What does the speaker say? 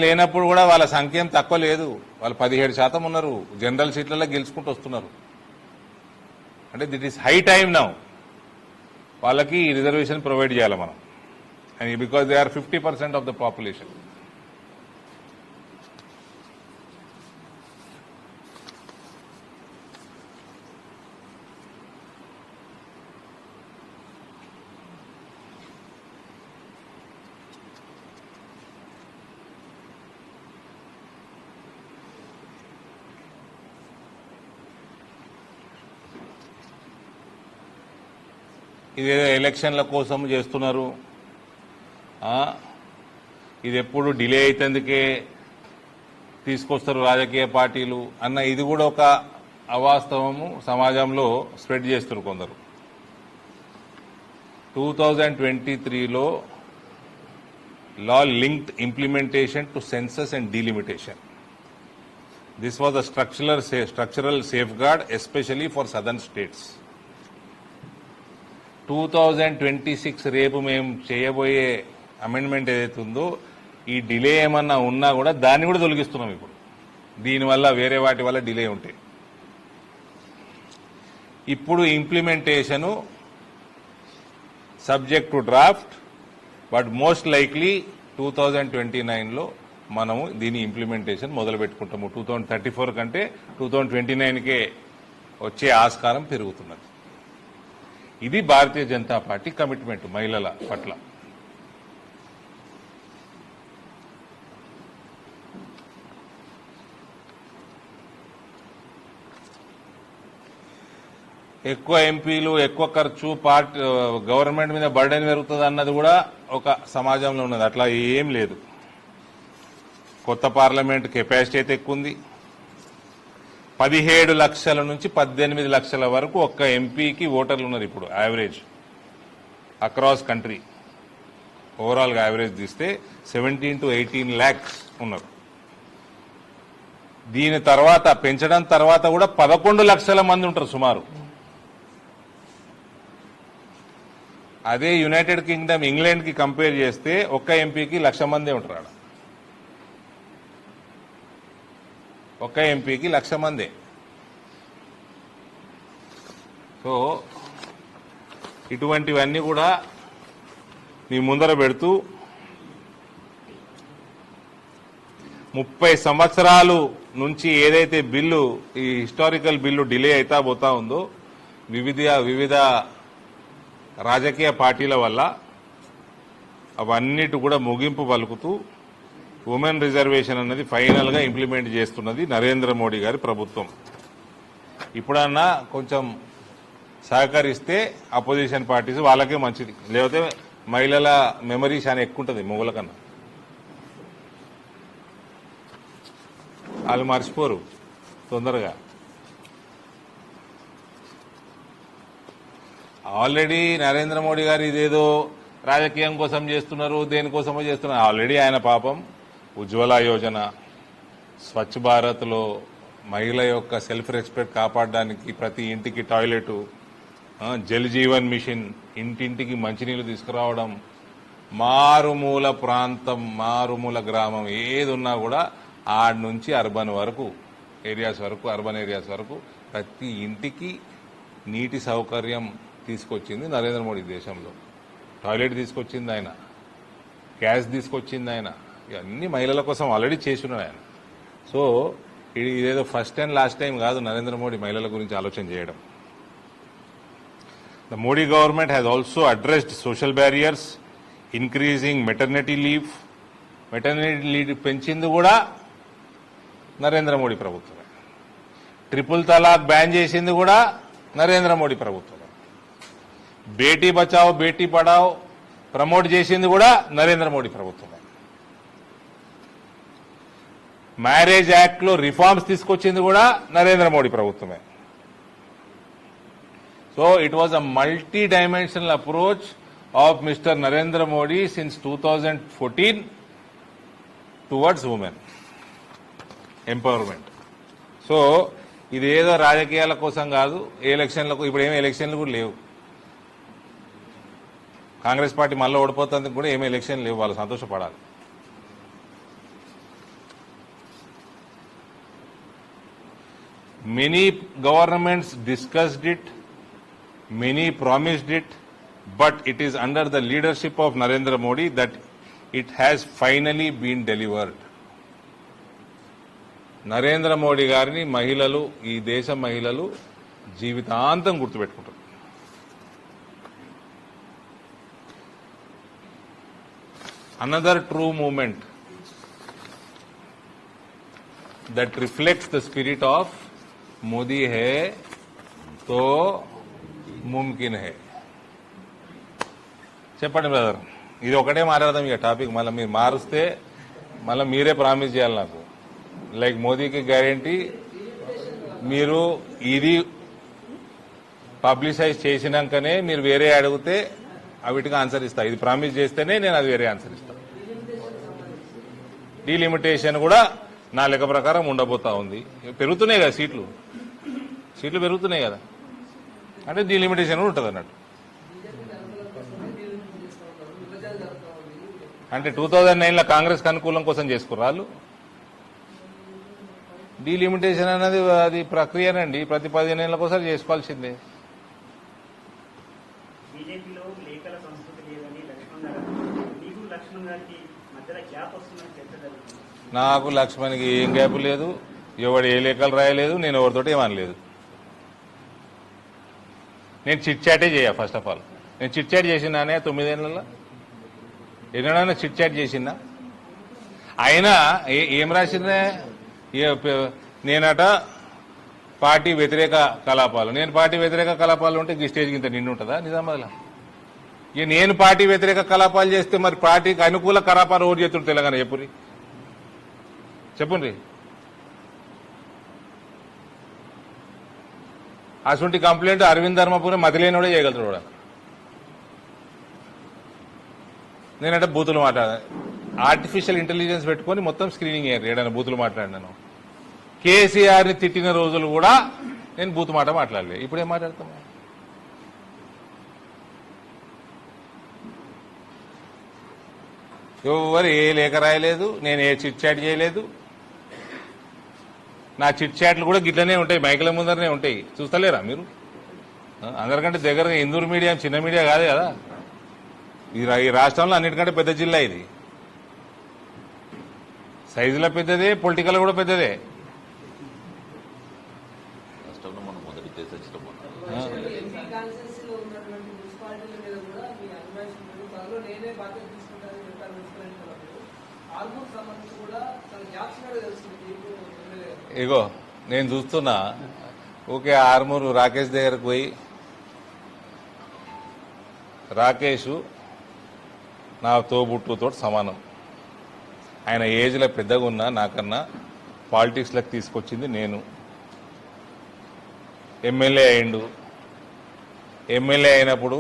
లేనప్పుడు కూడా వాళ్ళ సంఖ్య ఏం తక్కువ లేదు. వాళ్ళు 17% ఉన్నారు, జనరల్ సీట్లలో గెలుచుకుంటూ వస్తున్నారు. అంటే that is high time now వాళ్ళకి రిజర్వేషన్ ప్రొవైడ్ చేయాలి మనం, and because they are 50% of the population. ఇదేదో ఎలక్షన్ల కోసం చేస్తున్నారు, ఇది ఎప్పుడు డిలే అయితందుకే తీసుకొస్తారు రాజకీయ పార్టీలు అన్న ఇది కూడా ఒక అవాస్తవము సమాజంలో స్ప్రెడ్ చేస్తున్నారు కొందరు. 2023లో law linked implementation to census and delimitation. This was a structural safeguard especially for southern states. 2026 రేపు మేము చేయబోయే అమెండ్మెంట్ ఏదైతే ఉందో ఈ డిలే ఏమన్నా ఉన్నా కూడా దాన్ని కూడా తొలగిస్తున్నాం ఇప్పుడు. దీనివల్ల వేరే వాటి వల్ల డిలే ఉంటాయి. ఇప్పుడు implementation subject to draft, but most likely 2029లో మనము దీని ఇంప్లిమెంటేషన్ మొదలు పెట్టుకుంటాము. 2034 కంటే 2029కే వచ్చే ఆస్కారం పెరుగుతున్నది. ఇది భారతీయ జనతా పార్టీ కమిట్మెంట్ మహిళల పట్ల. ఎక్కువ ఎంపీలు, ఎక్కువ ఖర్చు, గవర్నమెంట్ మీద బర్డెన్ పెరుగుతుంది అన్నది కూడా ఒక సమాజంలో ఉన్నది. అట్లా ఏం లేదు. కొత్త పార్లమెంట్ కెపాసిటీ అయితే ఎక్కువ ఉంది. 17 లక్షల నుంచి 18 లక్షల వరకు ఒక్క ఎంపీకి ఓటర్లు ఉన్నారు ఇప్పుడు యావరేజ్ అక్రాస్ కంట్రీ. ఓవరాల్గా యావరేజ్ తీస్తే 17 to 18 lakhs ఉన్నారు. దీని తర్వాత పెంచడం తర్వాత కూడా 11 లక్షల మంది ఉంటారు సుమారు. అదే యునైటెడ్ కింగ్డమ్, ఇంగ్లాండ్కి కంపేర్ చేస్తే ఒక్క ఎంపీకి 1,00,000 మందే ఉంటారు ఆడ. ఒక్క ఎంపీకి 1,00,000 మందే. సో ఇటువంటివన్నీ కూడా మీ ముందర పెడుతూ 30 సంవత్సరాలు నుంచి ఏదైతే బిల్లు, ఈ హిస్టారికల్ బిల్లు డిలే అవుతా పోతా ఉందో వివిధ రాజకీయ పార్టీల వల్ల అవన్నిటి కూడా ముగింపు పలుకుతూ ఉమెన్ రిజర్వేషన్ అన్నది ఫైనల్ గా ఇంప్లిమెంట్ చేస్తున్నది నరేంద్ర మోడీ గారి ప్రభుత్వం. ఇప్పుడన్నా కొంచెం సహకరిస్తే అపోజిషన్ పార్టీస్ వాళ్ళకే మంచిది, లేకపోతే మహిళల మెమరీ చాలా ఎక్కువ ఉంటుంది మొగల కన్నా. వాళ్ళు మర్చిపోరు తొందరగా. ఆల్రెడీ నరేంద్ర మోడీ గారు ఇదేదో రాజకీయం కోసం చేస్తున్నారు, దేనికోసమో చేస్తున్నారు. ఆల్రెడీ ఆయన పాపం ఉజ్వల యోజన, స్వచ్ఛ భారత్లో మహిళ యొక్క సెల్ఫ్ రెస్పెక్ట్ కాపాడడానికి ప్రతి ఇంటికి టాయిలెట్, జల్ జీవన్ మిషన్, ఇంటింటికి మంచినీళ్లు తీసుకురావడం, మారుమూల ప్రాంతం, మారుమూల గ్రామం ఏది ఉన్నా కూడా ఆడ నుంచి అర్బన్ ఏరియాస్ వరకు ప్రతి ఇంటికి నీటి సౌకర్యం తీసుకొచ్చింది నరేంద్ర మోడీ దేశంలో. టాయిలెట్ తీసుకొచ్చింది ఆయన, గ్యాస్ తీసుకొచ్చింది ఆయన, ఇవన్నీ మహిళల కోసం ఆల్రెడీ చేస్తున్నాడు ఆయన. సో ఇదేదో ఫస్ట్ అండ్ లాస్ట్ టైం కాదు నరేంద్ర మోడీ మహిళల గురించి ఆలోచన చేయడం. The Modi government has also addressed social barriers, increasing maternity leave. Maternity leave పెంచింది కూడా నరేంద్ర మోడీ ప్రభుత్వమే. ట్రిపుల్ తలాక్ బ్యాన్ చేసింది కూడా నరేంద్ర మోడీ ప్రభుత్వమే. బేటీ బచావో బేటీ పడావో ప్రమోట్ చేసింది కూడా నరేంద్ర మోడీ ప్రభుత్వమే. మ్యారేజ్ యాక్ట్ లో రిఫార్మ్స్ తీసుకొచ్చింది కూడా నరేంద్ర మోడీ ప్రభుత్వమే. So it was a multi dimensional approach of mister Narendra Modi since 2014 towards women empowerment. So ఇదేదో రాజకీయాల కోసం కాదు, ఎలక్షన్లకు. ఇప్పుడు ఏమి ఎలక్షన్లు కూడా లేవు. కాంగ్రెస్ పార్టీ మళ్ళీ ఓడిపోతుంది కూడా ఏమీ ఎలక్షన్ లేవు, వాళ్ళు సంతోషపడాలి. Many governments discussed it, many promised it, but it is under the leadership of Narendra Modi that it has finally been delivered. Narendra Modi గారిని మహిళలు, ఈ దేశ మహిళలు జీవితాంతం గుర్తుపెట్టుకుంటారు. Another true movement that reflects the spirit of Modi hai to mumkin hai. చెప్పండి brother, ఇది ఒకటే మాట్లాడదాం ఇక టాపిక్. మళ్ళీ మీరు మారుస్తే మళ్ళీ మీరే ప్రామిస్ చేయాలి నాకు. లైక్ మోదీకి గ్యారంటీ, మీరు ఇది పబ్లిసైజ్ చేసినాకనే మీరు వేరే అడిగితే అవిటికి ఆన్సర్ ఇస్తా. ఇది ప్రామిస్ చేస్తేనే నేను అది వేరే ఆన్సర్ ఇస్తా. డీలిమిటేషన్ కూడా నా లెక్క ప్రకారం ఉండబోతా ఉంది. పెరుగుతున్నాయి కదా సీట్లు పెరుగుతున్నాయి కదా, అంటే డీలిమిటేషన్ కూడా ఉంటుంది అన్నట్టు. అంటే 2009లో కాంగ్రెస్ అనుకూలం కోసం చేసుకున్నారు వాళ్ళు. డీలిమిటేషన్ అనేది అది ప్రక్రియనండి, ప్రతి 15 ఏళ్ల కోసం చేసుకోవాల్సిందే. నాకు లక్ష్మణ్కి ఏం గ్యాప్ లేదు, ఎవడు ఏ లేఖలు రాయలేదు, నేను ఎవరితోటి ఏమనలేదు. నేను చిట్ చాటే చేయ. ఫస్ట్ ఆఫ్ ఆల్ నేను చిట్ చాట్ చేసినానే 9 ఏళ్లలో ఎన్నడైనా చిట్ చాట్ చేసినా. అయినా ఏం రాసిందే, నేనట పార్టీ వ్యతిరేక కలాపాలు. నేను పార్టీ వ్యతిరేక కలాపాలు ఉంటే ఈ స్టేజ్కి ఇంత నిండు ఉంటుందా నిజామాబాద్లో? ఇక నేను పార్టీ వ్యతిరేక కలాపాలు చేస్తే మరి పార్టీకి అనుకూల కలాపాలు ఓటు చేతుడు తెలంగాణ చెప్పుండ్రి. అటువంటి కంప్లైంట్ అరవింద్ ధర్మపురి మతిలేనోడే చేయగలుగుతాడు కూడా. నేనంటే బూతులు మాట్లాడాను, ఆర్టిఫిషియల్ ఇంటెలిజెన్స్ పెట్టుకొని మొత్తం స్క్రీనింగ్ అయ్యారు. ఏడైనా బూతులు మాట్లాడినాను. కేసీఆర్ని తిట్టిన రోజులు కూడా నేను బూతు మాట మాట్లాడలేదు. ఇప్పుడేం మాట్లాడతాం? ఎవరు ఏ లేఖ రాయలేదు, నేను ఏ చిట్ చాట్ చేయలేదు. నా చిట్ చాట్లు కూడా గిట్లనే ఉంటాయి, మైకుల ముందరనే ఉంటాయి. చూస్తలేరా మీరు? అందరికంటే దగ్గరగా ఇందూరు మీడియా చిన్న మీడియా కాదు కదా. ఈ రాష్ట్రంలో అన్నిటికంటే పెద్ద జిల్లా ఇది. సైజులో పెద్దదే, పొలిటికల్ కూడా పెద్దదే. ఇగో నేను చూస్తున్నా, ఓకే ఆర్మూరు రాకేష్ దగ్గరకు పోయి, రాకేష్ నా తోబుట్టుతో సమానం. ఆయన ఏజ్లో పెద్దగా ఉన్నా నాకన్నా పాలిటిక్స్లోకి తీసుకొచ్చింది నేను. ఎమ్మెల్యే అయిండు. ఎమ్మెల్యే అయినప్పుడు